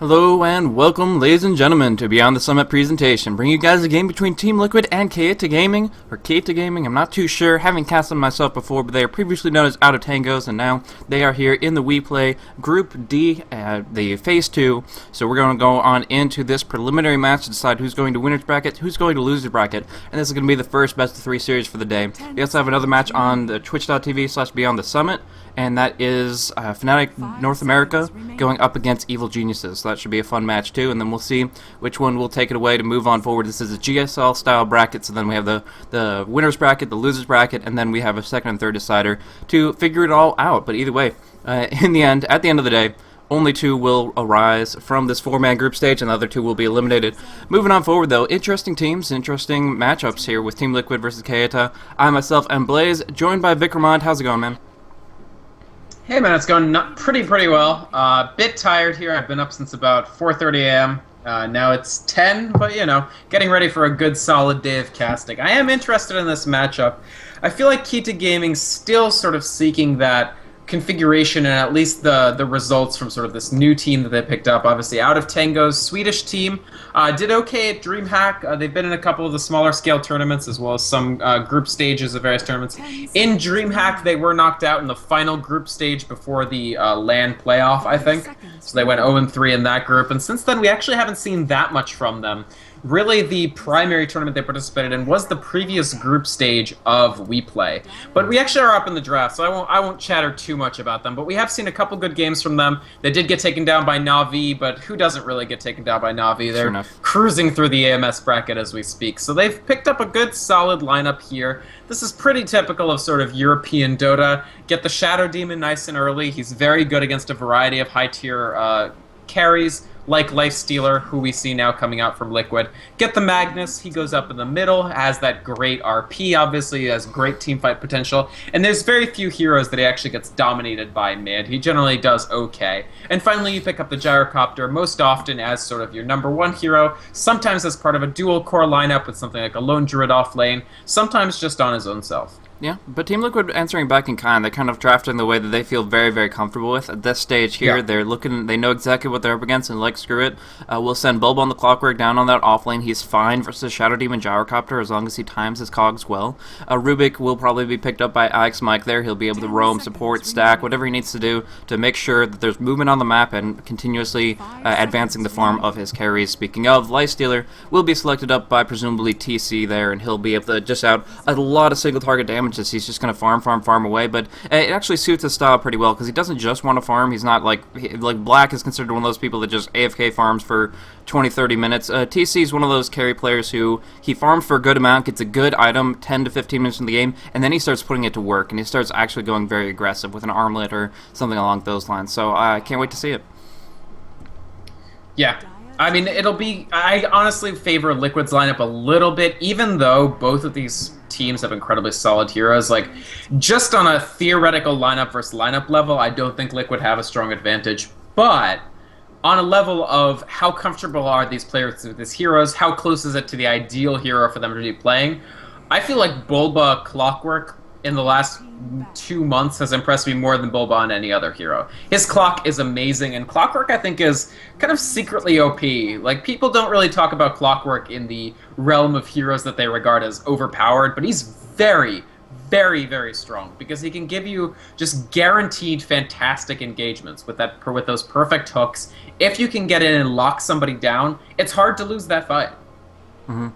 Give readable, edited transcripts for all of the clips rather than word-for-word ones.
Hello and welcome, ladies and gentlemen, to Beyond the Summit presentation. Bring you guys a game between Team Liquid and Keita Gaming, or Keita Gaming, I'm not too sure. Haven't cast them myself before, but they are previously known as Out of Tangos, and now they are here in the WePlay Group D, the Phase 2. So we're going to go on into this preliminary match to decide who's going to winner's bracket, who's going to loser's bracket, and this is going to be the first best of 3 series for the day. We also have another match on the twitch.tv/Beyond the Summit, and that is Fnatic North America going up against Evil Geniuses. So that should be a fun match too, and then we'll see which one will take it away to move on forward. This is a GSL style bracket, so then we have the winner's bracket, the loser's bracket, and then we have a second and third decider to figure it all out. But either way, in the end, at the end of the day, only 2 will arise from this 4-man group stage, and the other 2 will be eliminated. Moving on forward, though, interesting teams, interesting matchups here with Team Liquid versus Keita. I myself am Blaze, joined by Vikramond. How's it going, man? Hey man, it's going pretty well. Bit tired here. I've been up since about 4:30 a.m. Now it's 10, but you know, getting ready for a good solid day of casting. I am interested in this matchup. I feel like Keita Gaming's still sort of seeking that configuration and at least the results from sort of this new team that they picked up. Obviously, Out of Tango's Swedish team did okay at DreamHack. They've been in a couple of the smaller scale tournaments as well as some group stages of various tournaments. In DreamHack, they were knocked out in the final group stage before the LAN playoff, I think. So they went 0-3 in that group, and since then we actually haven't seen that much from them. Really, the primary tournament they participated in was the previous group stage of WePlay. But we actually are up in the draft, so I won't chatter too much about them. But we have seen a couple good games from them. They did get taken down by Na'Vi, but who doesn't really get taken down by Na'Vi? They're cruising through the AMS bracket as we speak. So they've picked up a good, solid lineup here. This is pretty typical of sort of European Dota. Get the Shadow Demon nice and early. He's very good against a variety of high-tier carries, like Lifestealer, who we see now coming out from Liquid. Get the Magnus, he goes up in the middle, has that great RP, obviously, has great teamfight potential, and there's very few heroes that he actually gets dominated by mid. He generally does okay. And finally, you pick up the Gyrocopter, most often as sort of your #1 hero, sometimes as part of a dual-core lineup with something like a Lone Druid off lane, sometimes just on his own self. Yeah, but Team Liquid answering back in kind, they're kind of drafting the way that they feel very, very comfortable with. At this stage here, they know exactly what they're up against, and like, screw it. We'll send Bulb on the Clockwork down on that offlane. He's fine versus Shadow Demon Gyrocopter as long as he times his cogs well. Rubik will probably be picked up by Ix Mike there. He'll be able to roam, support, stack, whatever he needs to do to make sure that there's movement on the map and continuously advancing the farm of his carries. Speaking of, Lifestealer will be selected up by presumably TC there, and he'll be able to dish out a lot of single target damage. He's just going to farm away, but it actually suits his style pretty well because he doesn't just want to farm. He's not like Black is considered one of those people that just AFK farms for 20-30 minutes. TC is one of those carry players who he farms for a good amount, gets a good item 10 to 15 minutes in the game, and then he starts putting it to work, and he starts actually going very aggressive with an armlet or something along those lines. So I can't wait to see it. Yeah. I mean, I honestly favor Liquid's lineup a little bit, even though both of these teams have incredibly solid heroes. Like, just on a theoretical lineup versus lineup level, I don't think Liquid have a strong advantage. But on a level of how comfortable are these players with these heroes, how close is it to the ideal hero for them to be playing, I feel like Bulba Clockwork in the last 2 months has impressed me more than Bulba on any other hero. His clock is amazing, and Clockwork, I think, is kind of secretly OP. Like, people don't really talk about Clockwork in the realm of heroes that they regard as overpowered, but he's very, very strong because he can give you just guaranteed fantastic engagements with those perfect hooks. If you can get in and lock somebody down, it's hard to lose that fight. Mm-hmm.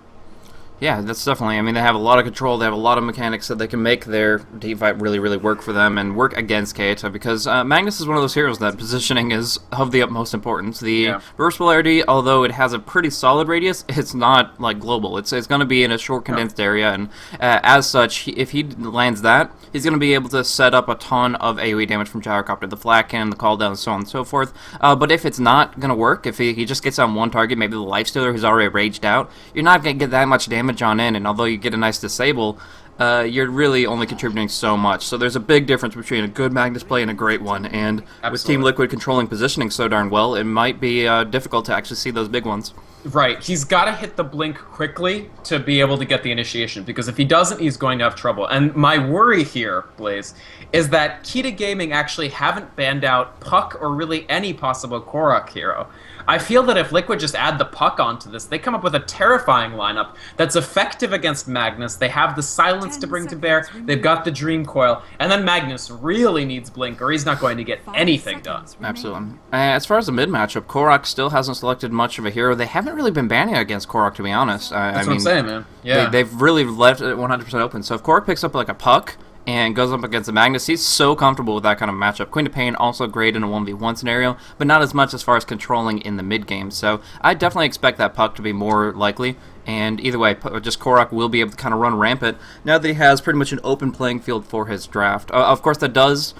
Yeah, that's definitely, I mean, they have a lot of control, they have a lot of mechanics that they can make their team fight really work for them and work against Keita, because Magnus is one of those heroes that positioning is of the utmost importance. The burst polarity, although it has a pretty solid radius, it's not, like, global. It's going to be in a short, condensed area, and as such, if he lands that, he's going to be able to set up a ton of AoE damage from Gyrocopter, the flat cannon, the call down, so on and so forth. But if it's not going to work, if he just gets on one target, maybe the Lifestealer who's already raged out, you're not going to get that much damage on in, and although you get a nice disable, you're really only contributing so much. So there's a big difference between a good Magnus play and a great one, and with Team Liquid controlling positioning so darn well, it might be difficult to actually see those big ones. Right, he's got to hit the blink quickly to be able to get the initiation, because if he doesn't, he's going to have trouble. And my worry here, Blaze, is that Keita Gaming actually haven't banned out Puck or really any possible Korok hero. I feel that if Liquid just add the puck onto this, they come up with a terrifying lineup that's effective against Magnus. They have the silence to bring to bear, they've got the Dream Coil, and then Magnus really needs Blink or he's not going to get anything done. Absolutely. As far as the mid matchup, Korok still hasn't selected much of a hero. They haven't really been banning against Korok, to be honest. That's what I'm saying, man. Yeah. They've really left it 100% open. So if Korok picks up like a puck and goes up against the Magnus, he's so comfortable with that kind of matchup. Queen of Pain also great in a 1v1 scenario, but not as much as far as controlling in the mid game. So I definitely expect that puck to be more likely. And either way, just Korok will be able to kind of run rampant now that he has pretty much an open playing field for his draft. Of course, that does...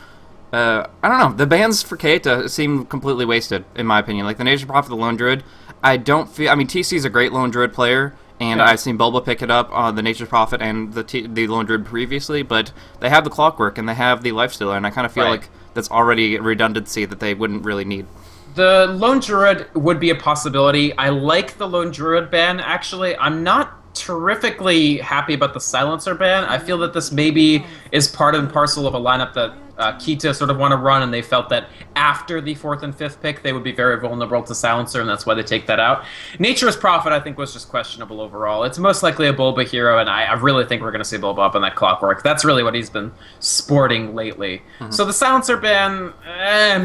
I don't know. The bans for Keita seem completely wasted, in my opinion. Like, the Nature's Prophet, the Lone Druid, I don't feel... I mean, TC's a great Lone Druid player, and yeah. I've seen Bulba pick it up on the Nature's Prophet and the Lone Druid previously, but they have the Clockwork and they have the Lifestealer, and I kind of feel like that's already a redundancy that they wouldn't really need. The Lone Druid would be a possibility. I like the Lone Druid ban, actually. I'm not terrifically happy about the Silencer ban. I feel that this maybe is part and parcel of a lineup that Keita sort of want to run, and they felt that after the 4th and 5th pick, they would be very vulnerable to Silencer, and that's why they take that out. Nature's Prophet, I think, was just questionable overall. It's most likely a Bulba hero, and I really think we're going to see Bulba up in that Clockwork. That's really what he's been sporting lately. So the Silencer ban,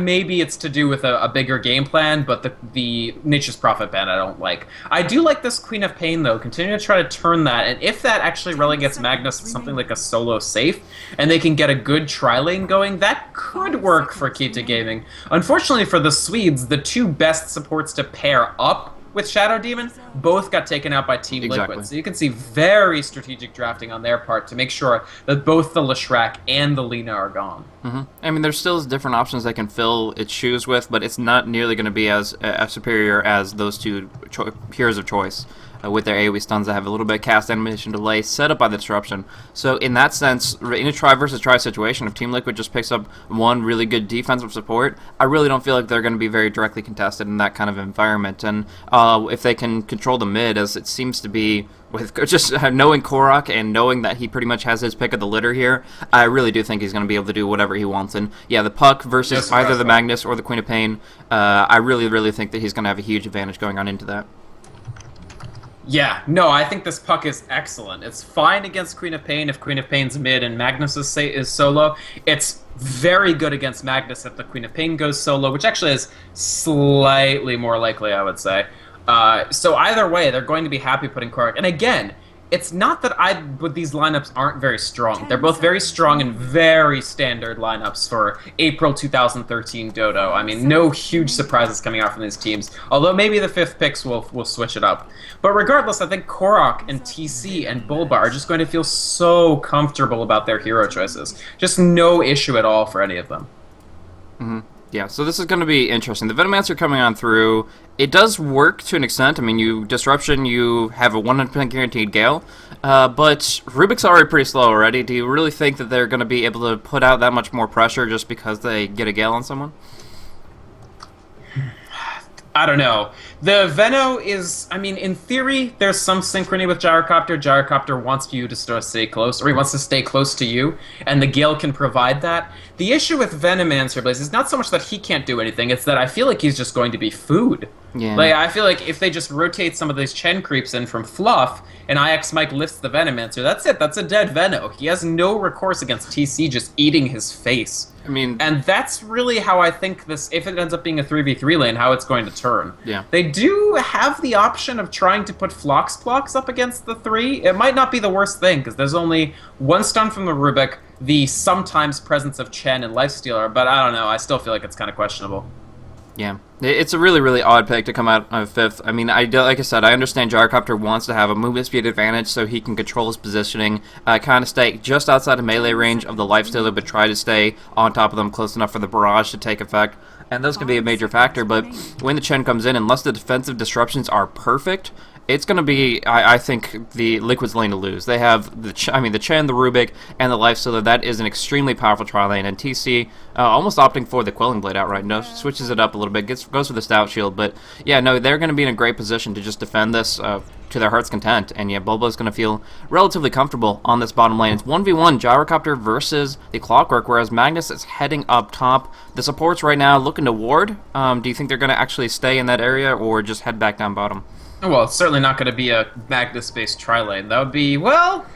maybe it's to do with a bigger game plan, but the Nature's Prophet ban I don't like. I do like this Queen of Pain, though. Continue to try to turn that, and if that actually relegates Magnus to something like a solo safe, and they can get a good tri-lane going, that could work for Keita Gaming. Unfortunately for the Swedes, the two best supports to pair up with Shadow Demon both got taken out by Team Liquid. So you can see very strategic drafting on their part to make sure that both the Leshrac and the Lina are gone. I mean, there's still different options they can fill its shoes with, but it's not nearly going to be as superior as those two heroes of choice. With their AoE stuns that have a little bit of cast animation delay set up by the disruption. So in that sense, in a try versus try situation, if Team Liquid just picks up one really good defensive support, I really don't feel like they're going to be very directly contested in that kind of environment. And if they can control the mid, as it seems to be, with just knowing Korok and knowing that he pretty much has his pick of the litter here, I really do think he's going to be able to do whatever he wants. And yeah, the puck versus either the Magnus or the Queen of Pain, I really think that he's going to have a huge advantage going on into that. Yeah, no, I think this puck is excellent. It's fine against Queen of Pain if Queen of Pain's mid and Magnus is solo. It's very good against Magnus if the Queen of Pain goes solo, which actually is slightly more likely, I would say. So either way, they're going to be happy putting Korok. And again, it's not that these lineups aren't very strong. They're both very strong and very standard lineups for April 2013 Dodo. I mean, no huge surprises coming out from these teams, although maybe the 5th picks will switch it up. But regardless, I think Korok and TC and Bulba are just going to feel so comfortable about their hero choices. Just no issue at all for any of them. Yeah, so this is going to be interesting. The Venomancer coming on through, it does work to an extent. I mean, you Disruption, you have a 100% guaranteed Gale, but Rubik's already pretty slow already. Do you really think that they're going to be able to put out that much more pressure just because they get a Gale on someone? I don't know. The Veno is, I mean, in theory, there's some synchrony with Gyrocopter. Gyrocopter wants you to stay close, or he wants to stay close to you, and the Gale can provide that. The issue with Venomancer Blaze is not so much that he can't do anything, it's that I feel like he's just going to be food. Yeah. Like, I feel like if they just rotate some of these Chen creeps in from Fluff, and IX Mike lifts the Venomancer, that's it. That's a dead Veno. He has no recourse against TC just eating his face. I mean, and that's really how I think this, if it ends up being a 3v3 lane, how it's going to turn. Yeah. They do have the option of trying to put Phlox up against the 3. It might not be the worst thing, because there's only one stun from the Rubik, the sometimes presence of Chen and Lifestealer, but I don't know, I still feel like it's kind of questionable. Yeah, it's a really odd pick to come out of 5th. I mean, like I said, I understand Gyrocopter wants to have a movement speed advantage so he can control his positioning, kind of stay just outside of melee range of the Lifestealer, but try to stay on top of them close enough for the barrage to take effect. And those can be a major factor, but when the Chen comes in, unless the defensive disruptions are perfect, it's going to be, I think, the Liquid's lane to lose. They have the Chen, the Rubik, and the Lifestealer. That is an extremely powerful tri lane, and TC almost opting for the Quelling Blade outright. No, switches it up a little bit, goes for the Stout Shield, but yeah, no, they're going to be in a great position to just defend this to their heart's content. And yeah, Bulba's going to feel relatively comfortable on this bottom lane. It's 1v1 Gyrocopter versus the Clockwork, whereas Magnus is heading up top. The supports right now looking to ward. Do you think they're going to actually stay in that area or just head back down bottom? Well, it's certainly not going to be a Magnus-based tri-lane. That would be, well,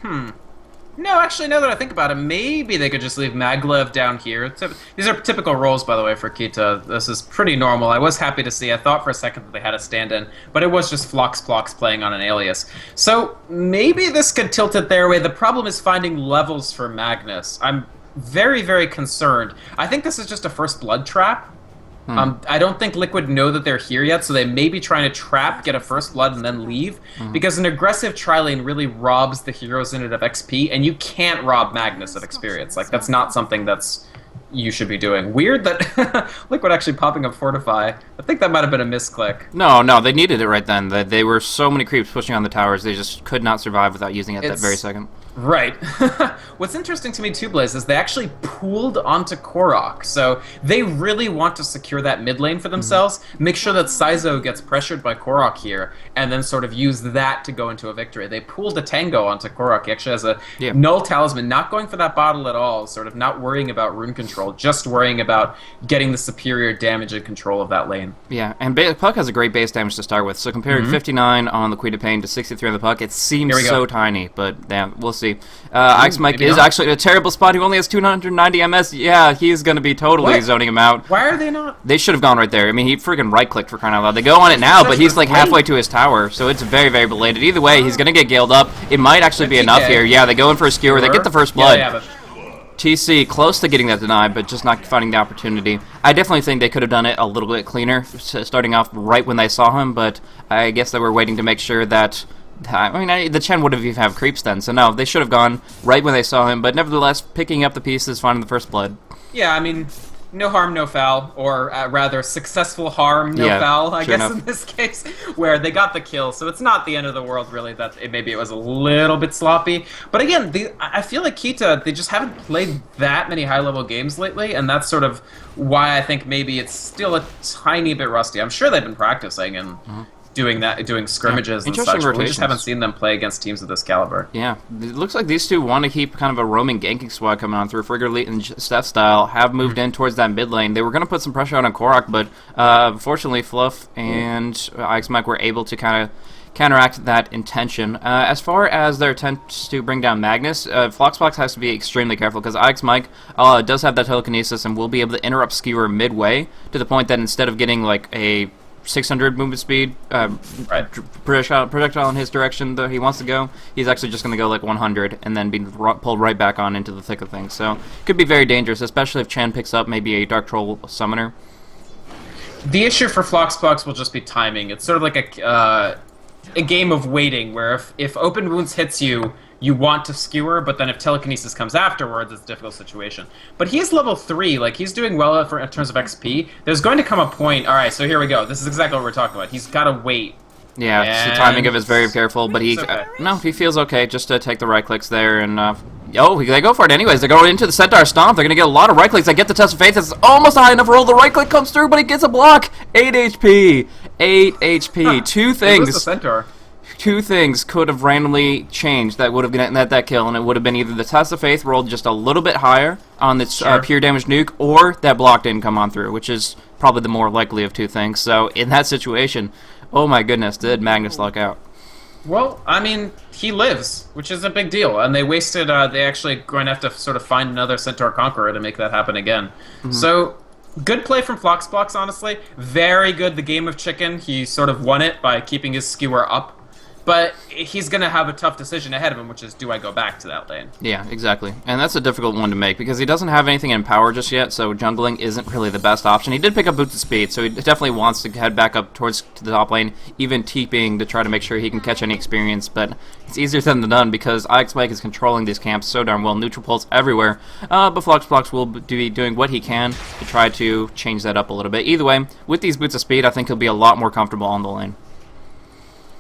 No, actually, now that I think about it, maybe they could just leave Maglev down here. These are typical roles, by the way, for Keita. This is pretty normal. I was happy to see. I thought for a second that they had a stand-in, but it was just Floxplox playing on an alias. So maybe this could tilt it their way. The problem is finding levels for Magnus. I'm very, very concerned. I think this is just a first blood trap. I don't think Liquid know that they're here yet, so they may be trying to trap, get a first blood, and then leave. Because an aggressive tri-lane really robs the heroes in it of XP, and you can't rob Magnus of experience. Like, that's not something that's you should be doing. Weird that Liquid actually popping up Fortify. I think that might have been a misclick. No, they needed it right then. They were so many creeps pushing on the towers, they just could not survive without using it that very second. Right. What's interesting to me too, Blaze, is they actually pooled onto Korok, so they really want to secure that mid lane for themselves, make sure that Saizo gets pressured by Korok here, and then sort of use that to go into a victory. They pooled a Tango onto Korok. He actually has a null talisman, not going for that bottle at all, sort of not worrying about rune control, just worrying about getting the superior damage and control of that lane. Yeah, and Puck has a great base damage to start with, so comparing 59 on the Queen of Pain to 63 on the Puck, it seems so tiny, but yeah, we'll see. Ike's Mike is actually in a terrible spot. He only has 290 MS. Yeah, he's going to be totally zoning him out. Why are they not? They should have gone right there. I mean, he freaking right-clicked for crying out loud. They go on it now, but he's like halfway to his tower, so it's very, very belated. Either way, he's going to get galed up. It might actually be enough here. Yeah, they go in for a skewer. They get the first blood. TC close to getting that denied, but just not finding the opportunity. I definitely think they could have done it a little bit cleaner, starting off right when they saw him, but I guess they were waiting to make sure that... I mean, the Chen would have even have creeps then, so no, they should have gone right when they saw him, but nevertheless, picking up the pieces, finding the first blood. Yeah, I mean, no harm, no foul, or rather, successful harm, no foul, I guess, in this case, where they got the kill, so it's not the end of the world, really, that maybe it was a little bit sloppy. But again, I feel like Keita, they just haven't played that many high-level games lately, and that's sort of why I think maybe it's still a tiny bit rusty. I'm sure they've been practicing and... doing scrimmages and such, but we just haven't seen them play against teams of this caliber. Yeah, it looks like these two want to keep kind of a roaming ganking squad coming on through. Friggerly and Steph style have moved in towards that mid lane. They were going to put some pressure on Korok, but fortunately Fluff and Ike's Mike were able to kind of counteract that intention. As far as their attempts to bring down Magnus, Floxplox has to be extremely careful because Ike's Mike does have that telekinesis and will be able to interrupt Skewer midway to the point that instead of getting like a 600 movement speed projectile in his direction that he wants to go, he's actually just going to go like 100 and then be pulled right back on into the thick of things. So it could be very dangerous, especially if Chen picks up maybe a Dark Troll summoner. The issue for Floxplox will just be timing. It's sort of like a game of waiting, where if Open Wounds hits you, you want to skewer, but then if telekinesis comes afterwards, it's a difficult situation. But he's level 3, like, he's doing well in terms of XP. There's going to come a point, alright, so here we go. This is exactly what we're talking about. He's got to wait. Yeah, the timing of it is very careful, but he feels okay just to take the right clicks there, and they go for it anyways. They're going into the Centaur Stomp. They're going to get a lot of right clicks. They get the Test of Faith. It's almost a high enough roll. The right click comes through, but he gets a block. 8 HP. 8 HP. Two things. The Centaur. Two things could have randomly changed that would have gotten that kill, and it would have been either the Test of Faith rolled just a little bit higher on this pure damage nuke, or that block didn't come on through, which is probably the more likely of two things. So in that situation, oh my goodness, did Magnus luck out? Well, I mean, he lives, which is a big deal, and they wasted. They actually going to have to sort of find another Centaur Conqueror to make that happen again. So. Good play from Floxplox, honestly. Very good. The game of chicken. He sort of won it by keeping his skewer up. But he's going to have a tough decision ahead of him, which is, do I go back to that lane? Yeah, exactly. And that's a difficult one to make, because he doesn't have anything in power just yet, so jungling isn't really the best option. He did pick up Boots of Speed, so he definitely wants to head back up towards the top lane, even TPing to try to make sure he can catch any experience, but it's easier said than done, because Ike's Mike is controlling these camps so darn well, neutral pulse everywhere, but Floxplox will be doing what he can to try to change that up a little bit. Either way, with these Boots of Speed, I think he'll be a lot more comfortable on the lane.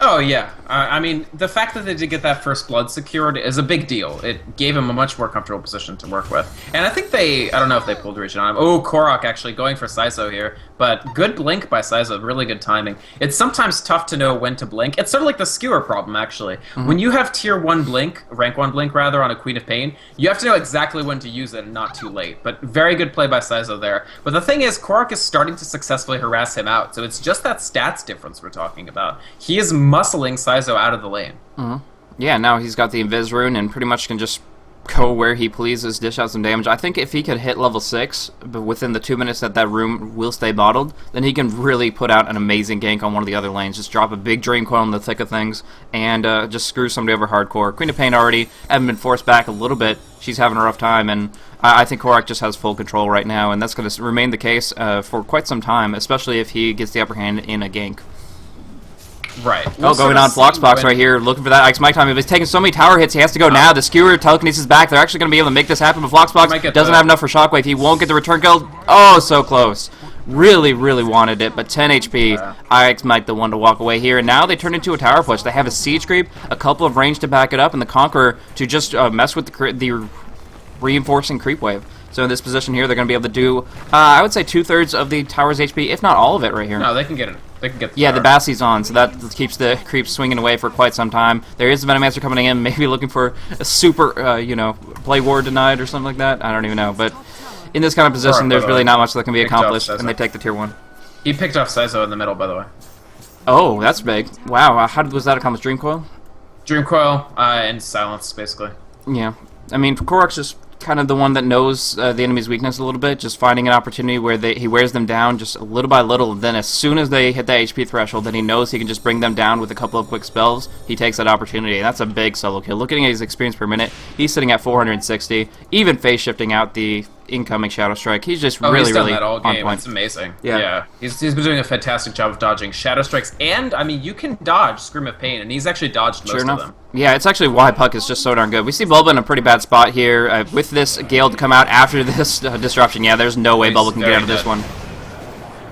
Oh yeah, I mean the fact that they did get that first blood secured is a big deal. It gave him a much more comfortable position to work with, and I think I don't know if they pulled region on him. Oh, Korok actually going for Saizo here, but good blink by Saizo, really good timing. It's sometimes tough to know when to blink. It's sort of like the skewer problem actually. When you have tier 1 blink, rank 1 blink rather, on a Queen of Pain, you have to know exactly when to use it and not too late. But very good play by Saizo there. But the thing is, Korok is starting to successfully harass him out, so it's just that stats difference we're talking about. He is muscling Saizo out of the lane. Yeah, now he's got the Invis rune and pretty much can just go where he pleases, dish out some damage. I think if he could hit level 6 but within the 2 minutes that that rune will stay bottled, then he can really put out an amazing gank on one of the other lanes. Just drop a big Dream Coil in the thick of things and just screw somebody over hardcore. Queen of Pain already having been forced back a little bit. She's having a rough time, and I think Korok just has full control right now, and that's going to remain the case for quite some time, especially if he gets the upper hand in a gank. Right. Going on Floxbox right here, looking for that Ike's Mic time. If he's taking so many tower hits, he has to go now. The Skewer telekinesis back. They're actually going to be able to make this happen, but Floxbox doesn't have enough for Shockwave. He won't get the return kill. Oh, so close. Really, really wanted it, but 10 HP. Ike's Mic the one to walk away here, and now they turn into a tower push. They have a Siege Creep, a couple of range to back it up, and the Conqueror to just mess with the reinforcing creep wave. So in this position here, they're going to be able to do, I would say 2/3 of the tower's HP, if not all of it right here. No, they can get it. They can get the yeah, tower. the Bassie's on, so that keeps the creeps swinging away for quite some time. There is the Venomancer coming in, maybe looking for a super, play war denied or something like that. I don't even know, but in this kind of position, there's really not much that can be accomplished, and they take the tier 1. He picked off Saizo in the middle, by the way. Oh, that's big. Wow, was that accomplished? Dream Coil? Dream Coil and Silence, basically. Yeah. I mean, Korok's just kind of the one that knows the enemy's weakness a little bit, just finding an opportunity where he wears them down just little by little. Then as soon as they hit that HP threshold, then he knows he can just bring them down with a couple of quick spells. He takes that opportunity, and that's a big solo kill. Looking at his experience per minute, he's sitting at 460, even phase shifting out the incoming Shadow Strike. He's just really that all on game. point. It's amazing. Yeah. He's been doing a fantastic job of dodging Shadow Strikes, and, I mean, you can dodge Scream of Pain, and he's actually dodged most of them. Yeah, it's actually why Puck is just so darn good. We see Bulba in a pretty bad spot here. With this Gale to come out after this disruption, yeah, there's no way Bulba can get out of this one.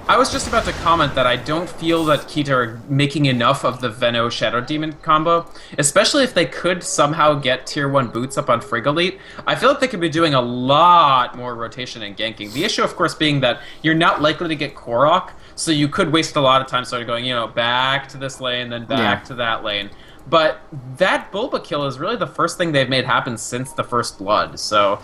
I was just about to comment that I don't feel that Keita are making enough of the Veno Shadow Demon combo, especially if they could somehow get tier 1 boots up on Frigalite. I feel like they could be doing a lot more rotation and ganking. The issue, of course, being that you're not likely to get Korok, so you could waste a lot of time sort of going, back to this lane, then back to that lane. But that Bulba kill is really the first thing they've made happen since the first blood. So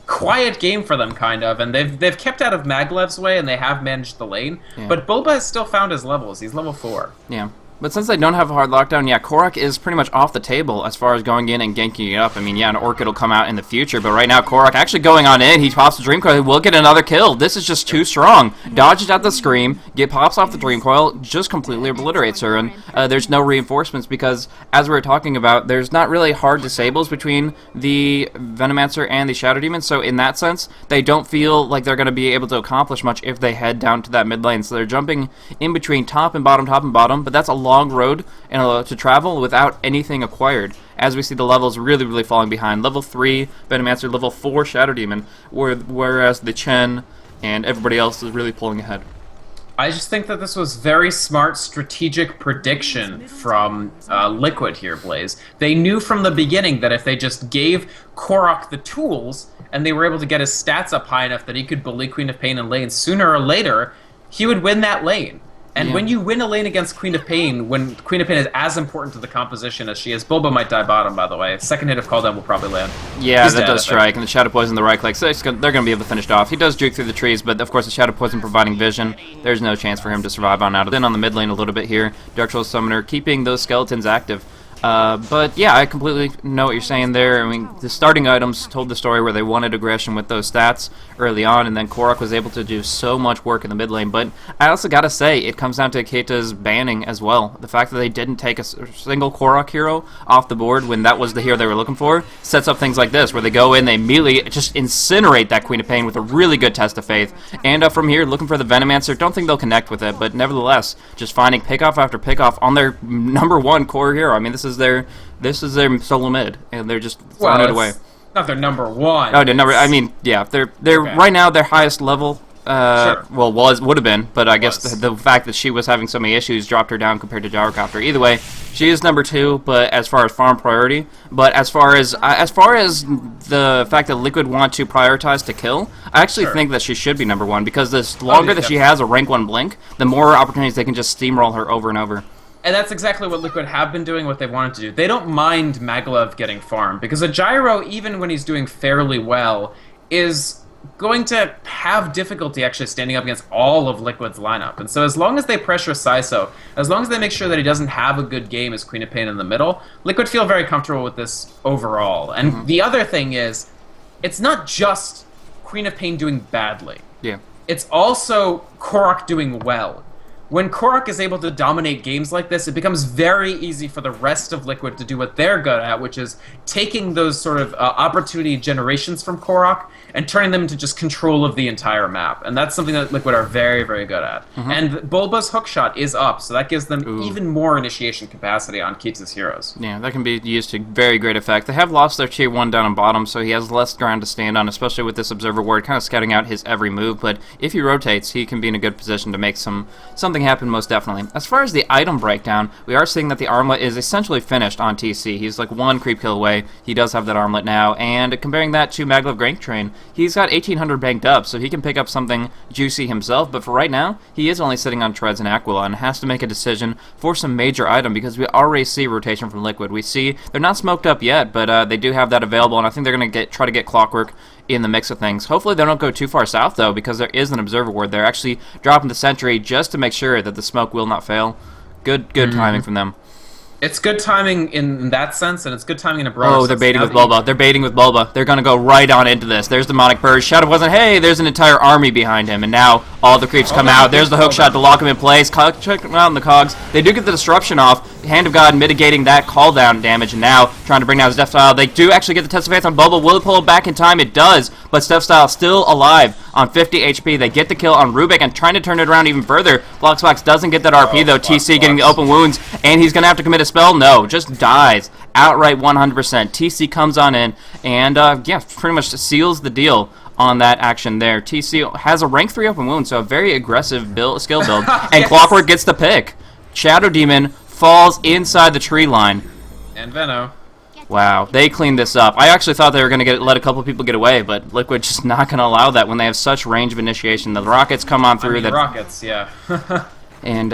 quiet game for them, kind of, and they've kept out of Maglev's way, and they have managed the lane. Yeah. But Bulba has still found his levels. He's level 4. Yeah. But since they don't have a hard lockdown, yeah, Korok is pretty much off the table as far as going in and ganking it up. I mean, yeah, an Orchid will come out in the future, but right now Korok actually going on in. He pops the Dream Coil. He will get another kill. This is just too strong. Dodges out the Scream, pops off the Dream Coil, just completely obliterates her, and there's no reinforcements because, as we were talking about, there's not really hard disables between the Venomancer and the Shadow Demon, so in that sense, they don't feel like they're going to be able to accomplish much if they head down to that mid lane. So they're jumping in between top and bottom, but that's a long road to travel without anything acquired, as we see the levels really falling behind. Level 3 Venomancer, level 4 Shadow Demon, whereas the Chen and everybody else is really pulling ahead. I just think that this was very smart strategic prediction from Liquid here, Blaze. They knew from the beginning that if they just gave Korok the tools and they were able to get his stats up high enough that he could bully Queen of Pain in lane, sooner or later he would win that lane. And when you win a lane against Queen of Pain, when Queen of Pain is as important to the composition as she is, Bulba might die bottom, by the way. Second hit of cooldown will probably land. Yeah, that does strike, and the Shadow Poison, the right click, so they're going to be able to finish it off. He does juke through the trees, but of course the Shadow Poison providing vision, there's no chance for him to survive on out. Then on the mid lane a little bit here, Dark Souls Summoner keeping those skeletons active. But yeah, I completely know what you're saying there. I mean, the starting items told the story where they wanted aggression with those stats early on, and then Korok was able to do so much work in the mid lane. But I also gotta say, it comes down to Keita's banning as well. The fact that they didn't take a single Korok hero off the board when that was the hero they were looking for sets up things like this, where they go in, they immediately just incinerate that Queen of Pain with a really good test of faith. And from here, looking for the Venomancer, don't think they'll connect with it, but nevertheless, just finding pickoff after pickoff on their #1 core hero. I mean, this is their solo mid, and they're just throwing it away. Not their #1. Oh, I mean, yeah, they're okay. Right now their highest level Sure. Well, would have been, but I guess Was. the fact that she was having so many issues dropped her down compared to Gyrocopter. Either way, she is number 2, but as far as farm priority, but as far as the fact that Liquid want to prioritize to kill, I actually Sure. think that she should be number 1 because the longer that she has a rank 1 blink, the more opportunities they can just steamroll her over and over. And that's exactly what Liquid have been doing, what they wanted to do. They don't mind Maglev getting farmed, because a Gyro, even when he's doing fairly well, is going to have difficulty actually standing up against all of Liquid's lineup. And so as long as they pressure Saiso, as long as they make sure that he doesn't have a good game as Queen of Pain in the middle, Liquid feel very comfortable with this overall. And the other thing is, it's not just Queen of Pain doing badly. Yeah. It's also Korok doing well. When Korok is able to dominate games like this, it becomes very easy for the rest of Liquid to do what they're good at, which is taking those sort of opportunity generations from Korok and turning them into just control of the entire map. And that's something that Liquid are very, very good at. And Bulba's hookshot is up, so that gives them even more initiation capacity on Keita's heroes. Yeah, that can be used to very great effect. They have lost their tier 1 down and bottom, so he has less ground to stand on, especially with this Observer Ward kind of scouting out his every move, but if he rotates, he can be in a good position to make something happen most definitely. As far as the item breakdown, we are seeing that the armlet is essentially finished on TC. He's like 1 creep kill away. He does have that armlet now, and comparing that to Maglev Grank Train, he's got 1800 banked up, so he can pick up something juicy himself, but for right now, he is only sitting on Treads and Aquila and has to make a decision for some major item because we already see rotation from Liquid. We see they're not smoked up yet, but they do have that available, and I think they're going to try to get Clockwork in the mix of things. Hopefully they don't go too far south, though, because there is an Observer Ward. They're actually dropping the Sentry just to make sure that the smoke will not fail. Good timing from them. It's good timing in that sense, and it's good timing in a broader Oh, sense. they're baiting with Bulba. They're baiting with Bulba. They're going to go right on into this. There's Demonic Purge. Shadow wasn't, hey, there's an entire army behind him, and now all the creeps come out. There's the hook shot to lock him in place. Check them out in the cogs. They do get the disruption off. Hand of God mitigating that call down damage, and now trying to bring down his Death Style. They do actually get the Test of Faith on Bulba. Will it pull it back in time? It does, but Death Style still alive on 50 HP. They get the kill on Rubik and trying to turn it around even further. Bloxbox doesn't get that RP, though. TC getting the open wounds, and he's going to have to commit a spell. No, just dies outright 100%. TC comes on in and yeah, pretty much seals the deal on that action there. TC has a rank 3 open wound, so a very aggressive skill build, and Yes. Clockwork gets the pick. Shadow Demon falls inside the tree line. And Venno. Wow, they cleaned this up. I actually thought they were going to let a couple people get away, but Liquid just not going to allow that when they have such range of initiation. The rockets come on through. Rockets, yeah. And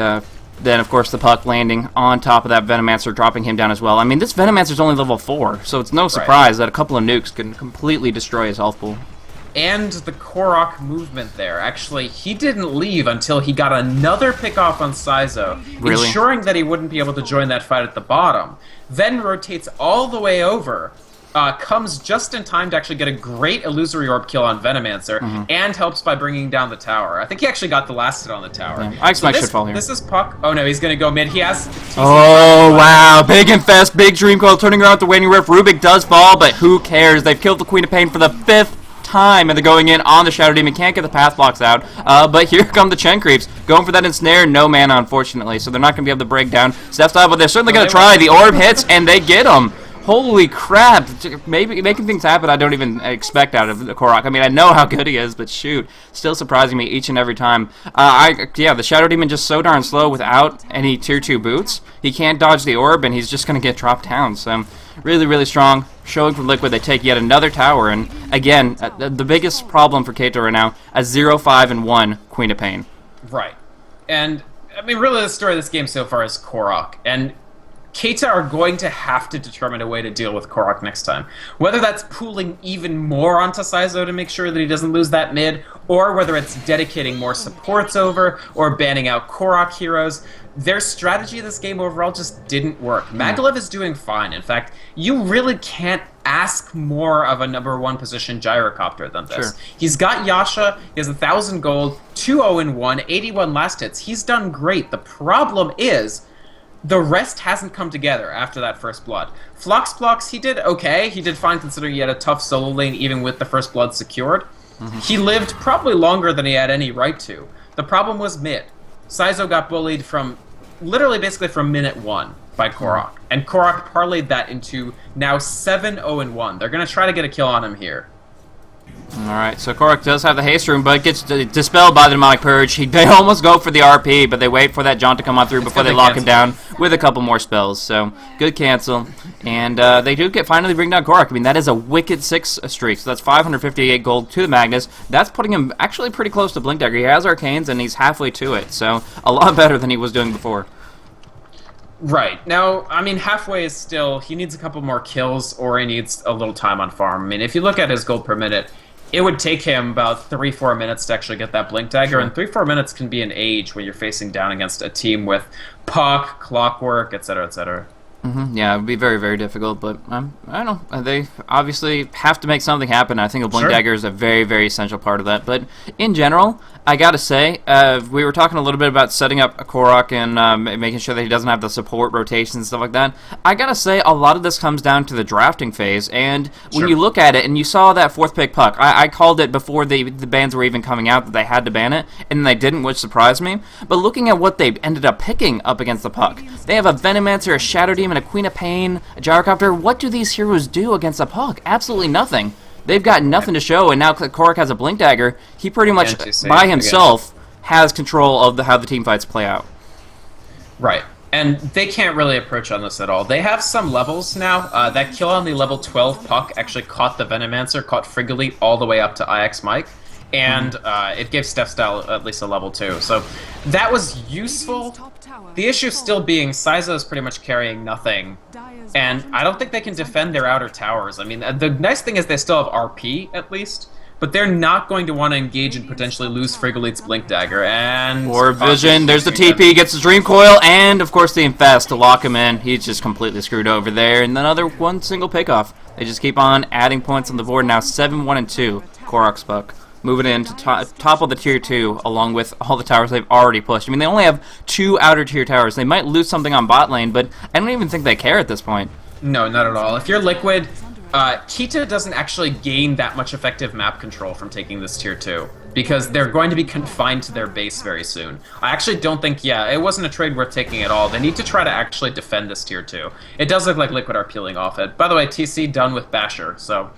then, of course, the puck landing on top of that Venomancer, dropping him down as well. I mean, this Venomancer's only level 4, so it's no surprise that a couple of nukes can completely destroy his health pool. And the Korok movement there. Actually, he didn't leave until he got another pick off on Saizo, Really? ensuring that he wouldn't be able to join that fight at the bottom. Then rotates all the way over, comes just in time to actually get a great Illusory Orb kill on Venomancer, and helps by bringing down the tower. I think he actually got the last hit on the tower. Yeah, I expect this, should fall here. This is Puck. Oh no, he's going to go mid. He has... Oh, wow. Big Infest, big Dream Coil turning around with the Waning Rift. Rubik does fall, but who cares? They've killed the Queen of Pain for the 5th time, and they're going in on the Shadow Demon. Can't get the path blocks out, but here come the Chen Creeps. Going for that ensnare, no mana, unfortunately, so they're not going to be able to break down Steph Style, but they're certainly going to try. The orb hits, and they get him. Holy crap. Maybe making things happen I don't even expect out of the Korok. I mean, I know how good he is, but shoot, still surprising me each and every time. Yeah, the Shadow Demon just so darn slow without any tier 2 boots. He can't dodge the orb, and he's just going to get dropped down, so really, really strong. Showing from Liquid, they take yet another tower, and again, the biggest problem for Keita right now, a 0-5-1 Queen of Pain. Right. And, I mean, really the story of this game so far is Korok, and Keita are going to have to determine a way to deal with Korok next time. Whether that's pooling even more onto Saizo to make sure that he doesn't lose that mid, or whether it's dedicating more supports over, or banning out Korok heroes, their strategy of this game overall just didn't work. Maglev is doing fine. In fact, you really can't ask more of a number 1 position Gyrocopter than this. Sure. He's got Yasha, he has 1,000 gold, 2-0-1, 81 last hits. He's done great. The problem is, the rest hasn't come together after that first blood. Floxblox, he did okay. He did fine considering he had a tough solo lane even with the first blood secured. He lived probably longer than he had any right to. The problem was mid. Saizo got bullied from literally basically from minute 1 by Korok. And Korok parlayed that into now 7-0-1. They're going to try to get a kill on him here. Alright, so Korok does have the haste room, but gets dispelled by the Demonic Purge. They almost go for the RP, but they wait for that jaunt to come on through before they lock him down with a couple more spells. So, good cancel. And they do finally bring down Korok. I mean, that is a wicked 6 streak, so that's 558 gold to the Magnus. That's putting him actually pretty close to Blink Dagger. He has Arcanes, and he's halfway to it, so a lot better than he was doing before. Right. Now, I mean, halfway is still... He needs a couple more kills, or he needs a little time on farm. I mean, if you look at his gold per minute, it would take him about 3-4 minutes to actually get that Blink Dagger, and 3-4 minutes can be an age when you're facing down against a team with Puck, Clockwork, etc., etc. Yeah, it would be very, very difficult, but I don't know. They obviously have to make something happen. I think a Blink Dagger is a very, very essential part of that. But in general, I gotta say, we were talking a little bit about setting up a Korok and making sure that he doesn't have the support rotations and stuff like that. I gotta say, a lot of this comes down to the drafting phase, and when you look at it, and you saw that 4th pick Puck, I called it before the bans were even coming out that they had to ban it, and they didn't, which surprised me. But looking at what they ended up picking up against the Puck, they have a Venomancer, a Shadow Demon, a Queen of Pain, a Gyrocopter. What do these heroes do against a Puck? Absolutely nothing. They've got nothing to show, and now Korok has a Blink Dagger. He pretty much, by himself, has control of how the team fights play out. Right. And they can't really approach on this at all. They have some levels now. That kill on the level 12 Puck actually caught the Venomancer, caught Frigolite all the way up to IX Mike. And it gave Steph Style at least a level 2. So that was useful. The issue still being Syzo is pretty much carrying nothing. And I don't think they can defend their outer towers. I mean, the nice thing is they still have RP, at least. But they're not going to want to engage and potentially lose Frigolite's Blink Dagger. And or Vision, there's the TP, gets his Dream Coil, and of course the Infest to lock him in. He's just completely screwed over there. And another one single pickoff. They just keep on adding points on the board. Now 7-1-2, Korok's Puck. Moving in to top of the Tier 2, along with all the towers they've already pushed. I mean, they only have 2 outer tier towers. They might lose something on bot lane, but I don't even think they care at this point. No, not at all. If you're Liquid, Keita doesn't actually gain that much effective map control from taking this Tier 2, because they're going to be confined to their base very soon. I actually don't think, it wasn't a trade worth taking at all. They need to try to actually defend this Tier 2. It does look like Liquid are peeling off it. By the way, TC done with Basher, so...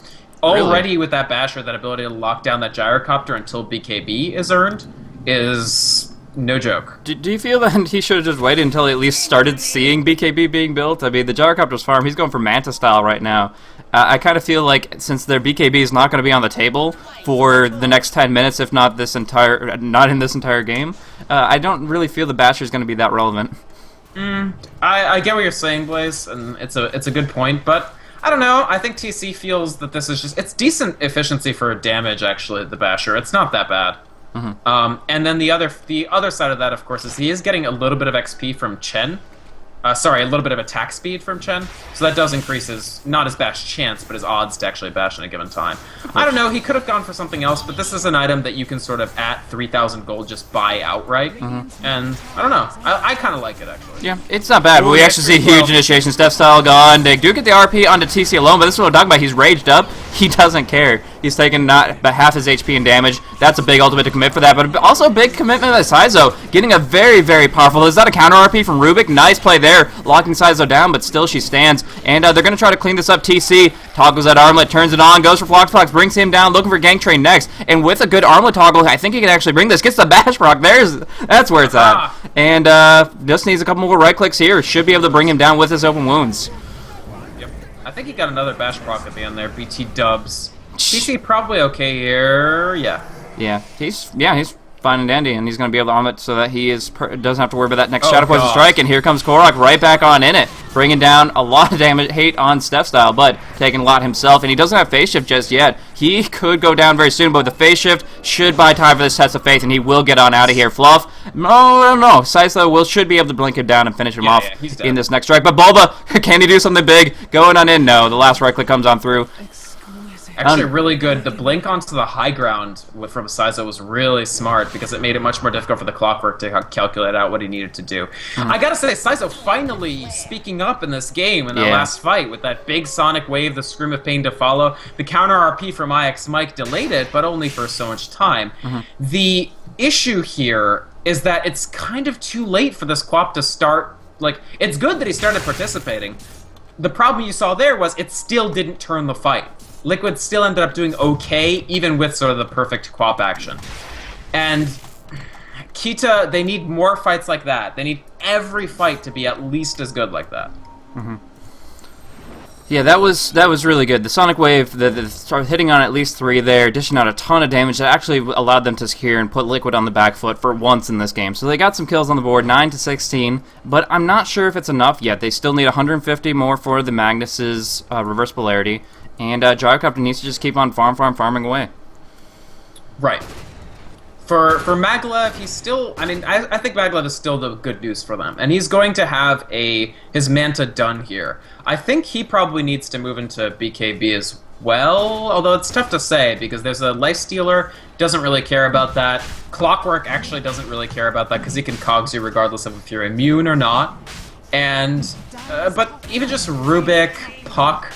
Already with that Basher, that ability to lock down that Gyrocopter until BKB is earned is no joke. Do you feel that he should have just waited until he at least started seeing BKB being built? I mean, the Gyrocopter's farm, he's going for Manta style right now. I kind of feel like since their BKB is not going to be on the table for the next 10 minutes, if not not in this entire game, I don't really feel the Basher is going to be that relevant. I get what you're saying, Blaze, and it's a good point, but I don't know. I think TC feels that this is it's decent efficiency for damage, actually, the Basher. It's not that bad. And then the other side of that, of course, is he is getting a little bit of XP from Chen. Sorry, a little bit of attack speed from Chen. So that does increase his, not his bash chance, but his odds to actually bash in a given time. I don't know, he could have gone for something else, but this is an item that you can sort of, at 3,000 gold, just buy outright. And, I don't know, I kind of like it, actually. Yeah, it's not bad, but we actually see huge initiation. Steph Style gone. They do get the RP onto TC alone, but this is what I'm talking about. He's raged up. He doesn't care. He's taken not but half his HP in damage. That's a big ultimate to commit for that, but also a big commitment by Syzo, getting a very, very powerful. Is that a counter RP from Rubik? Nice play there, locking Syzo down, but still she stands. And they're going to try to clean this up. TC toggles that armlet, turns it on, goes for Flox, brings him down, looking for Gang Train next. And with a good armlet toggle, I think he can actually bring this. Gets the bash proc. That's where it's at. And just needs a couple more right clicks here. Should be able to bring him down with his open wounds. Yep. I think he got another bash proc at the end there. BT dubs. TC probably okay here. Yeah, he's fine and dandy, and he's going to be able to arm it so that he doesn't have to worry about that next Shadow Poison Strike. And here comes Korok right back on in it, bringing down a lot of damage, hate on Steph Style, but taking a lot himself. And he doesn't have Phase Shift just yet. He could go down very soon, but with the Phase Shift, should buy time for this Test of Faith, and he will get on out of here. Fluff, no. Syzo should be able to blink him down and finish him off in this next strike. But Bulba, can he do something big? Going on in? No. The last right click comes on through. Actually, really good. The blink onto the high ground from Syzo was really smart because it made it much more difficult for the Clockwork to calculate out what he needed to do. I gotta say, Syzo finally speaking up in this game in the last fight with that big Sonic Wave, the Scream of Pain to follow. The counter RP from IX Mike delayed it, but only for so much time. The issue here is that it's kind of too late for this Quap to start. Like, it's good that he started participating. The problem you saw there was it still didn't turn the fight. Liquid still ended up doing okay, even with sort of the perfect QoP action. And Keita, they need more fights like that. They need every fight to be at least as good like that. Yeah, that was really good. The Sonic Wave that started hitting on at least 3 there, dishing out a ton of damage that actually allowed them to secure and put Liquid on the back foot for once in this game. So they got some kills on the board, 9-16, but I'm not sure if it's enough yet. They still need 150 more for the Magnus's reverse polarity, and Gyrocopter needs to just keep on farming away. Right. For Maglev, he's still... I mean, I think Maglev is still the good news for them. And he's going to have his Manta done here. I think he probably needs to move into BKB as well, although it's tough to say, because there's a Lifestealer, doesn't really care about that. Clockwork actually doesn't really care about that, because he can cogs you regardless of if you're immune or not. And... but even just Rubik, Puck...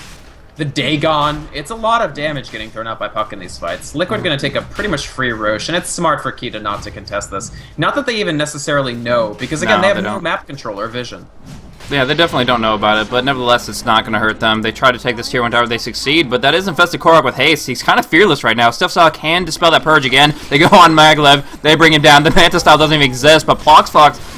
The Dagon, it's a lot of damage getting thrown out by Puck in these fights. Liquid going to take a pretty much free Roche, and it's smart for Keita not to contest this. Not that they even necessarily know, because again, they have no map controller vision. Yeah, they definitely don't know about it, but nevertheless, it's not going to hurt them. They try to take this tier 1 tower, they succeed, but that is infested Korok with haste. He's kind of fearless right now. Steel can dispel that purge again. They go on Maglev, they bring him down. The Manta style doesn't even exist, but Fox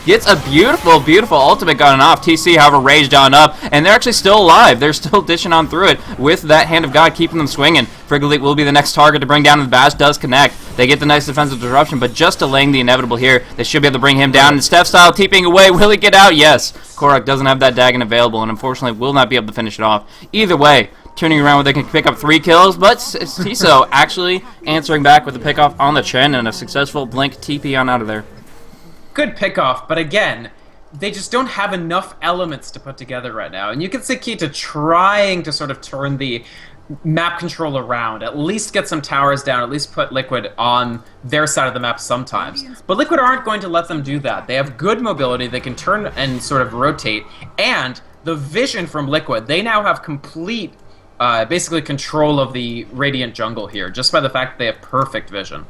gets a beautiful ultimate gun off. TC, however, raged on up, and they're actually still alive. They're still dishing on through it with that Hand of God keeping them swinging. Frigolite will be the next target to bring down, and the Bash does connect. They get the nice defensive disruption, but just delaying the inevitable here. They should be able to bring him down. And Steph Style TPing away. Will he get out? Yes. Korok doesn't have that Dagon available, and unfortunately will not be able to finish it off. Either way, turning around where they can pick up 3 kills, but Tiso actually answering back with a pickoff on the chin and a successful blink TP on out of there. Good pickoff, but again, they just don't have enough elements to put together right now. And you can see Keita trying to sort of turn the map control around, at least get some towers down, at least put Liquid on their side of the map sometimes. But Liquid aren't going to let them do that. They have good mobility, they can turn and sort of rotate, and the vision from Liquid, they now have complete, basically control of the Radiant jungle here, just by the fact that they have perfect vision.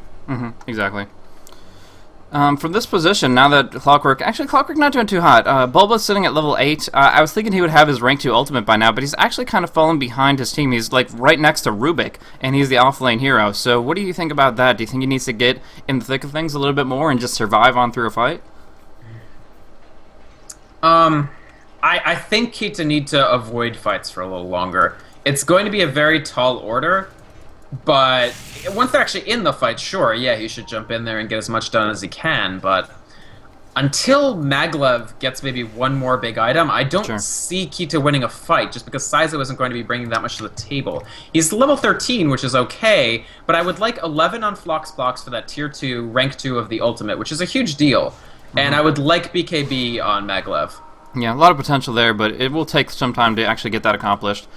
Exactly. From this position, now that Clockwork not doing too hot. Bulba's sitting at level 8. I was thinking he would have his rank 2 ultimate by now, but he's actually kind of fallen behind his team. He's like right next to Rubik, and he's the offlane hero. So what do you think about that? Do you think he needs to get in the thick of things a little bit more and just survive on through a fight? I think Keita need to avoid fights for a little longer. It's going to be a very tall order, but once they're actually in the fight, sure, yeah, he should jump in there and get as much done as he can, but until Maglev gets maybe one more big item, I don't see Keita winning a fight, just because Saizo isn't going to be bringing that much to the table. He's level 13, which is okay, but I would like 11 on Flox blocks for that tier 2, rank 2 of the ultimate, which is a huge deal, and I would like BKB on Maglev. Yeah, a lot of potential there, but it will take some time to actually get that accomplished.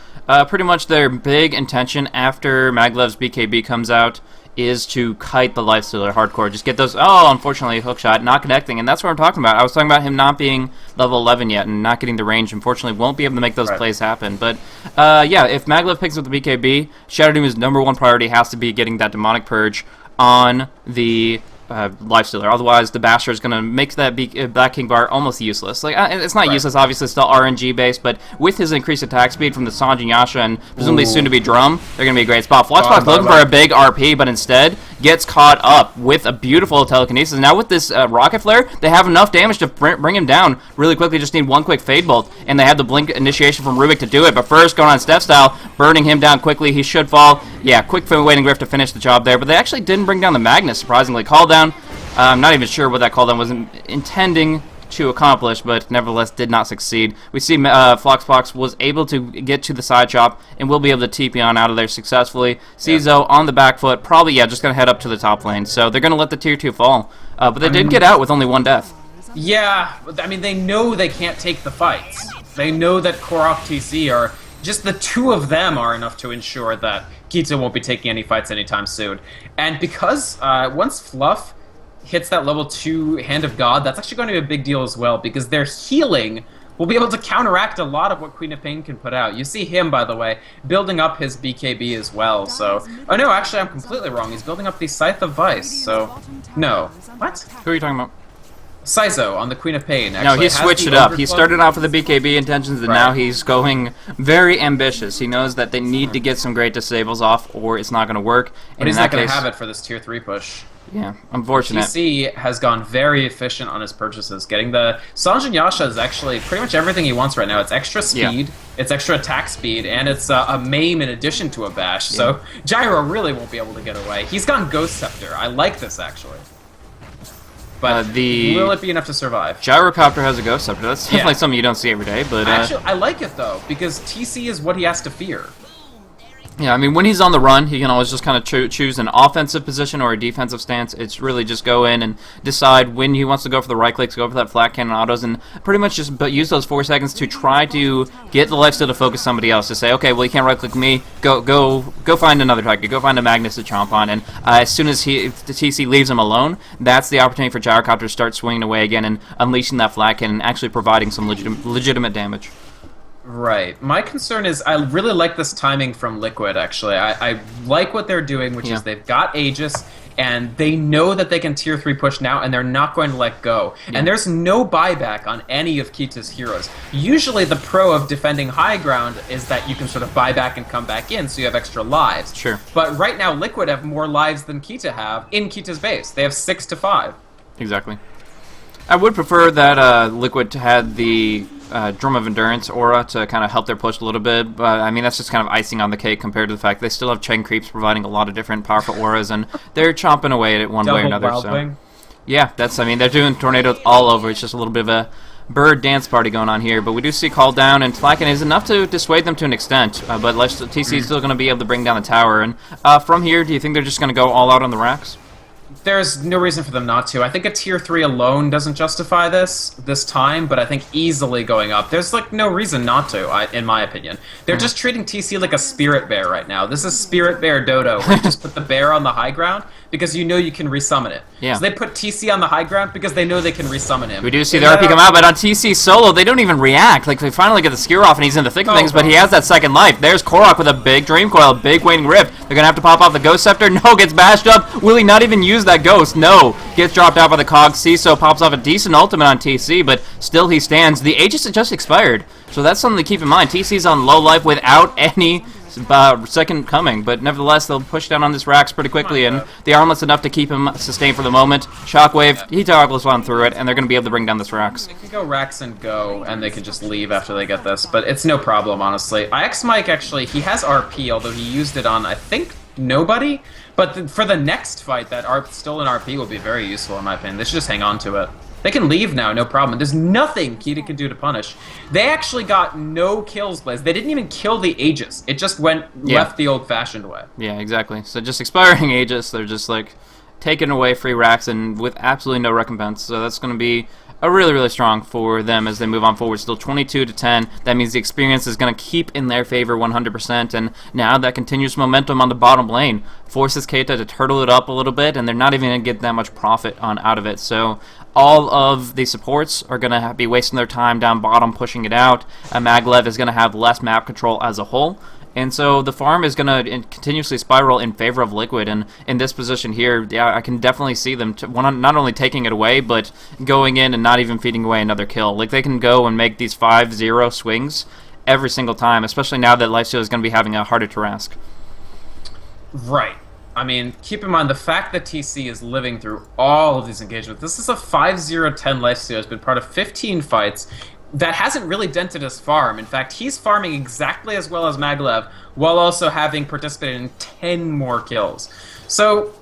Pretty much their big intention after Maglev's BKB comes out is to kite the Lifestealer hardcore. Just get those, unfortunately, hookshot, not connecting, and that's what I'm talking about. I was talking about him not being level 11 yet and not getting the range. Unfortunately, won't be able to make those plays happen. But, yeah, if Maglev picks up the BKB, Shadow Doom's #1 priority has to be getting that Demonic Purge on the Lifestealer. Otherwise, the Basher is going to make that Black King bar almost useless. Like, it's not useless, obviously, it's still RNG based, but with his increased attack speed from the Sanjin Yasha and presumably soon to be Drum, they're going to be a great spot. Fluxbox looking for a big RP, but instead gets caught up with a beautiful telekinesis. Now with this Rocket Flare, they have enough damage to bring him down really quickly. Just need one quick Fade Bolt, and they have the Blink initiation from Rubik to do it. But first, going on Steph Style, burning him down quickly. He should fall. Yeah, quick Waiting Griff to finish the job there. But they actually didn't bring down the Magnus, surprisingly. Call down. I'm not even sure what that call down was intending to accomplish, but nevertheless did not succeed. We see Floxbox was able to get to the side chop and will be able to TP on out of there successfully. Cizo on the back foot, probably, just going to head up to the top lane. So they're going to let the tier 2 fall. But they did get out with only 1 death. Yeah, I mean, they know they can't take the fights. They know that Korok TC are... Just the 2 of them are enough to ensure that Keita won't be taking any fights anytime soon. And because once Fluff hits that level 2 Hand of God, that's actually going to be a big deal as well, because their healing will be able to counteract a lot of what Queen of Pain can put out. You see him, by the way, building up his BKB as well, so... Oh no, actually I'm completely wrong. He's building up the Scythe of Vice, so... No. What? Who are you talking about? Saizo on the Queen of Pain. No, Actually he switched it up. He overclock. started off with the BKB intentions, and Right. now he's going very ambitious. He knows that they need to get some great disables off, or it's not going to work. But And he's in not that going to case, have it for this tier 3 push. yeah, unfortunate. TC has gone very efficient on his purchases. Getting the Sanjin Yasha is actually pretty much everything he wants right now. It's extra speed, it's extra attack speed, and it's a maim in addition to a bash. So Gyro really won't be able to get away. He's gone Ghost Scepter. I like this actually. But will it be enough to survive? Gyrocopter has a Ghost Scepter. That's definitely something you don't see every day. But actually, I like it though because TC is what he has to fear. yeah, I mean, when he's on the run, he can always just kind of choose an offensive position or a defensive stance. It's really just go in and decide when he wants to go for the right clicks, go for that flat cannon autos, and pretty much just use those 4 seconds to try to get the lifesteal to focus somebody else. To say, okay, well, you can't right click me. Go find another target. Go find a Magnus to chomp on. And as soon as the TC leaves him alone, that's the opportunity for Gyrocopter to start swinging away again and unleashing that flat cannon and actually providing some legitimate damage. Right. My concern is I really like this timing from Liquid, actually. I like what they're doing, which is they've got Aegis, and they know that they can tier 3 push now, and they're not going to let go. And there's no buyback on any of Keita's heroes. Usually the pro of defending high ground is that you can sort of buy back and come back in, so you have extra lives. Sure. But right now, Liquid have more lives than Keita have in Keita's base. They have 6 to 5. Exactly. I would prefer that Liquid had the Drum of Endurance aura to kind of help their push a little bit, but I mean that's just kind of icing on the cake compared to the fact they still have Chain Creeps providing a lot of different powerful auras, and they're chomping away at it one way or another. So yeah, I mean they're doing tornadoes all over. It's just a little bit of a bird dance party going on here, but we do see Call Down, and Tlacken is enough to dissuade them to an extent, but TC is still going to be able to bring down the tower, and from here, do you think they're just going to go all out on the racks? There's no reason for them not to. I think a tier 3 alone doesn't justify this time, but I think easily going up. There's like no reason not to, in my opinion. They're just treating TC like a spirit bear right now. This is Spirit Bear Dodo, where you just put the bear on the high ground because you know you can resummon it. Yeah. So they put TC on the high ground because they know they can resummon him. We do see the RP come out, but on TC solo, they don't even react. Like, they finally get the skill off, and he's in the thick of things, but he has that second life. There's Korok with a big Dream Coil, big Waning Rift. They're going to have to pop off the Ghost Scepter. No, gets bashed up. Will he not even use that Ghost? No. Gets dropped out by the Cog. CISO pops off a decent ultimate on TC, but still he stands. The Aegis had just expired, so that's something to keep in mind. TC's on low life without any second coming, but nevertheless they'll push down on this Rax pretty quickly, and the armlet's enough to keep him sustained for the moment. Shockwave, he toggles on through it, and they're going to be able to bring down this Rax. They can go Rax and go, and they can just leave after they get this, but it's no problem, honestly. IX Mike, actually, he has RP, although he used it on, I think, nobody, but for the next fight, that still an RP will be very useful, in my opinion. They should just hang on to it. They can leave now, no problem. There's nothing Keita can do to punish. They actually got no kills, Blaze. They didn't even kill the Aegis. It just left the old-fashioned way. Yeah, exactly. So just expiring Aegis, they're just like taking away free racks and with absolutely no recompense. So that's going to be a really, really strong for them as they move on forward. Still 22-10. That means the experience is going to keep in their favor 100%. And now that continuous momentum on the bottom lane forces Keita to turtle it up a little bit, and they're not even going to get that much profit out of it. So all of the supports are going to be wasting their time down bottom pushing it out. Maglev is going to have less map control as a whole. And so the farm is going to continuously spiral in favor of Liquid, and in this position here, yeah, I can definitely see them not only taking it away, but going in and not even feeding away another kill. Like, they can go and make these 5-0 swings every single time, especially now that Lifesteal is going to be having a harder task. Right. I mean, keep in mind the fact that TC is living through all of these engagements. This is a 5-0-10 lifesteal. Has been part of 15 fights. That hasn't really dented his farm. In fact, he's farming exactly as well as Maglev, while also having participated in 10 more kills. So,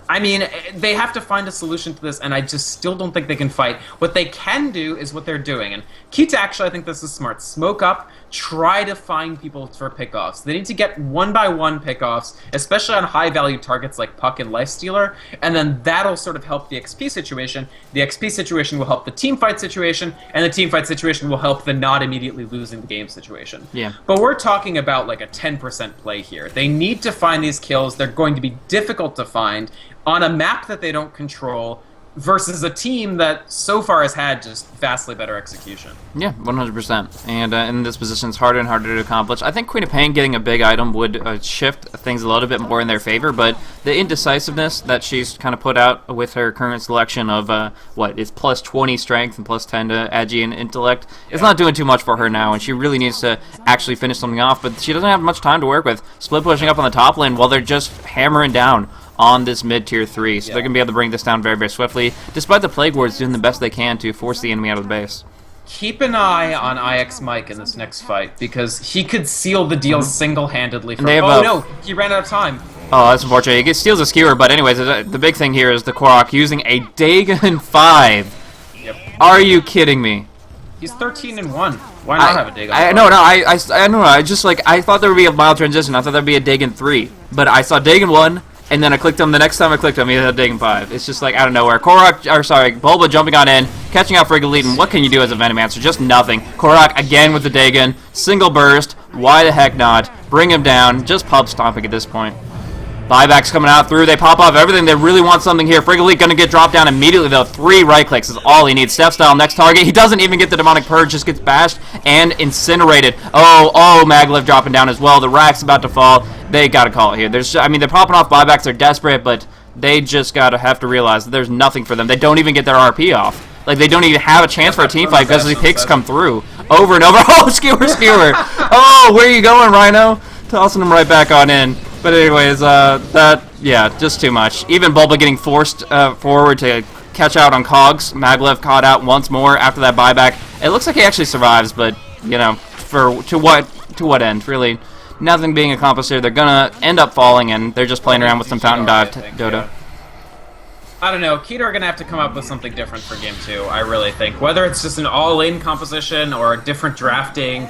I mean, they have to find a solution to this, and I just still don't think they can fight. What they can do is what they're doing, and Keita, actually, I think this is smart. Smoke up, try to find people for pickoffs. They need to get one-by-one pickoffs, especially on high-value targets like Puck and Lifestealer, and then that'll sort of help the XP situation. The XP situation will help the teamfight situation, and the teamfight situation will help the not immediately losing the game situation. Yeah. But we're talking about like a 10% play here. They need to find these kills. They're going to be difficult to find on a map that they don't control, versus a team that so far has had just vastly better execution. Yeah, 100%. And in this position, it's harder and harder to accomplish. I think Queen of Pain getting a big item would shift things a little bit more in their favor, but the indecisiveness that she's kind of put out with her current selection of, is plus 20 strength and plus 10 to agi and intellect, it's not doing too much for her now, and she really needs to actually finish something off, but she doesn't have much time to work with. Split pushing up on the top lane while they're just hammering down on this mid-tier 3, so they're going to be able to bring this down very, very swiftly, despite the Plague Wards doing the best they can to force the enemy out of the base. Keep an eye on IX Mike in this next fight, because he could seal the deal single-handedly. No, he ran out of time. Oh, that's unfortunate. He steals a skewer, but anyways, the big thing here is the Korok using a Dagon 5. Yep. Are you kidding me? He's 13-1. Why not have a Dagon 5? I don't know. I thought there would be a mild transition. I thought there would be a Dagon 3, but I saw Dagon 1. And then I clicked him. The next time I clicked him, he had Dagon 5. It's just like out of nowhere. Bulba jumping on in, catching out Frigolite, and what can you do as a Venomancer? Just nothing. Korok again with the Dagon, single burst. Why the heck not? Bring him down. Just pub stomping at this point. Buybacks coming out through. They pop off everything. They really want something here. Frigolite going to get dropped down immediately, though. 3 right clicks is all he needs. Step style, next target. He doesn't even get the Demonic Purge. Just gets bashed and incinerated. Oh, Maglev dropping down as well. The Rack's about to fall. They got to call it here. They're popping off buybacks. They're desperate, but they just have to realize that there's nothing for them. They don't even get their RP off. Like, they don't even have a chance for a team fight because the picks come through over and over. Oh, skewer. Oh, where are you going, Rhino? Tossing him right back on in. But anyways, just too much. Even Bulba getting forced forward to catch out on Cogs. Maglev caught out once more after that buyback. It looks like he actually survives, but, to what end? Really, nothing being accomplished here. They're gonna end up falling, and they're just playing around with some Fountain Dive Dota. Yeah. I don't know. Keita are gonna have to come up with something different for Game 2, I really think. Whether it's just an all-in composition or a different drafting,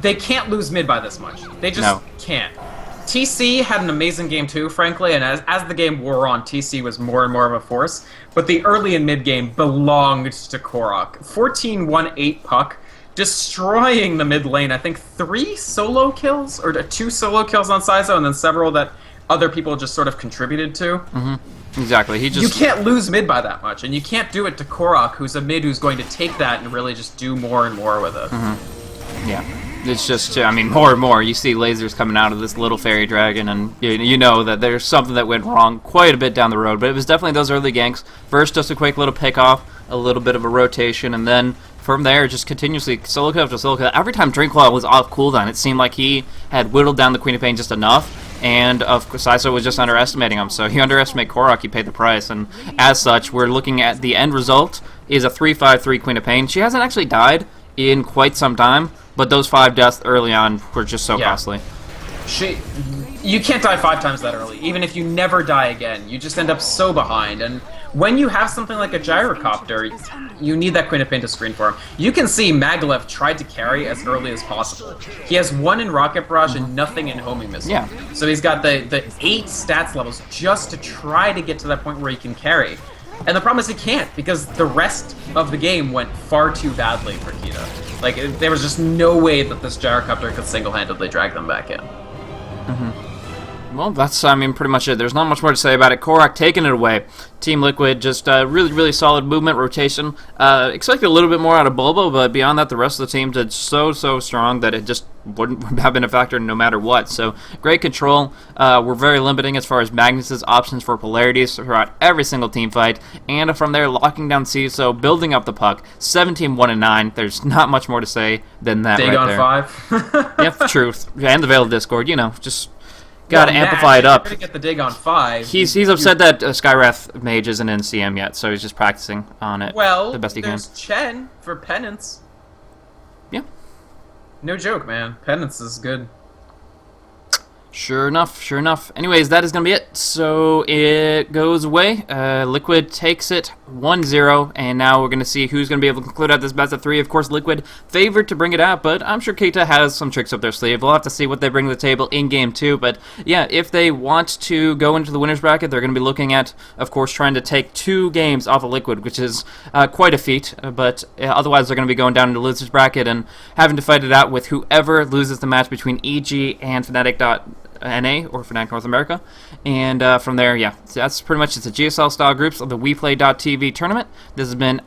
they can't lose mid by this much. They just can't. TC had an amazing game too, frankly, and as the game wore on, TC was more and more of a force. But the early and mid game belonged to Korok. 14-1-8 puck, destroying the mid lane. I think 3 solo kills, or 2 solo kills on Saizo, and then several that other people just sort of contributed to. Mm-hmm. Exactly. You can't lose mid by that much, and you can't do it to Korok, who's a mid who's going to take that and really just do more and more with it. Mm-hmm. Yeah. It's just, more and more, you see lasers coming out of this little fairy dragon, and you know that there's something that went wrong quite a bit down the road, but it was definitely those early ganks. First, just a quick little pick-off, a little bit of a rotation, and then from there, just continuously solo kill after solo kill. Every time Drinklaw was off cooldown, it seemed like he had whittled down the Queen of Pain just enough, and of course, Saizo was just underestimating him, so he underestimated Korok, he paid the price, and as such, we're looking at the end result is a 3-5-3 Queen of Pain. She hasn't actually died in quite some time, but those 5 deaths early on were just so costly. You can't die 5 times that early. Even if you never die again, you just end up so behind. And when you have something like a gyrocopter, you need that Queen of Pain to screen for him. You can see Maglev tried to carry as early as possible. He has 1 in Rocket Barrage and nothing in Homing Missile. Yeah. So he's got the 8 stats levels just to try to get to that point where he can carry. And the problem is he can't, because the rest of the game went far too badly for Keita. Like, there was just no way that this gyrocopter could single-handedly drag them back in. Mm-hmm. Well, that's, pretty much it. There's not much more to say about it. Korok taking it away. Team Liquid, just really, really solid movement, rotation. Expected a little bit more out of Bulbo, but beyond that, the rest of the team did so strong that it just wouldn't have been a factor no matter what. So, great control. We're very limiting as far as Magnus' options for polarities throughout every single team fight. And from there, locking down CISO, building up the puck. 17-1-9. There's not much more to say than that Dagon right there. 5. Yep, truth. And the Veil of Discord, just gotta amplify it up. If you're gonna get the Dagon 5. He's upset that Skywrath Mage isn't in CM yet, so he's just practicing on it the best he can. There's Chen for Penance. Yeah. No joke, man. Penance is good. Sure enough. Anyways, that is going to be it. So it goes away. Liquid takes it 1-0, and now we're going to see who's going to be able to conclude out this best of 3. Of course, Liquid favored to bring it out, but I'm sure Keita has some tricks up their sleeve. We'll have to see what they bring to the table in Game 2, but yeah, if they want to go into the winner's bracket, they're going to be looking at, of course, trying to take 2 games off of Liquid, which is quite a feat, but otherwise they're going to be going down into the loser's bracket and having to fight it out with whoever loses the match between EG and Fnatic NA or Fnatic North America. And from there, yeah, so that's pretty much it's the GSL style groups of the WePlay.tv tournament. This has been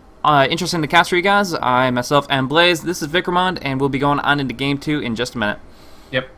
interesting to cast for you guys. I myself am Blaze. This is Vikramond, and we'll be going on into Game 2 in just a minute. Yep.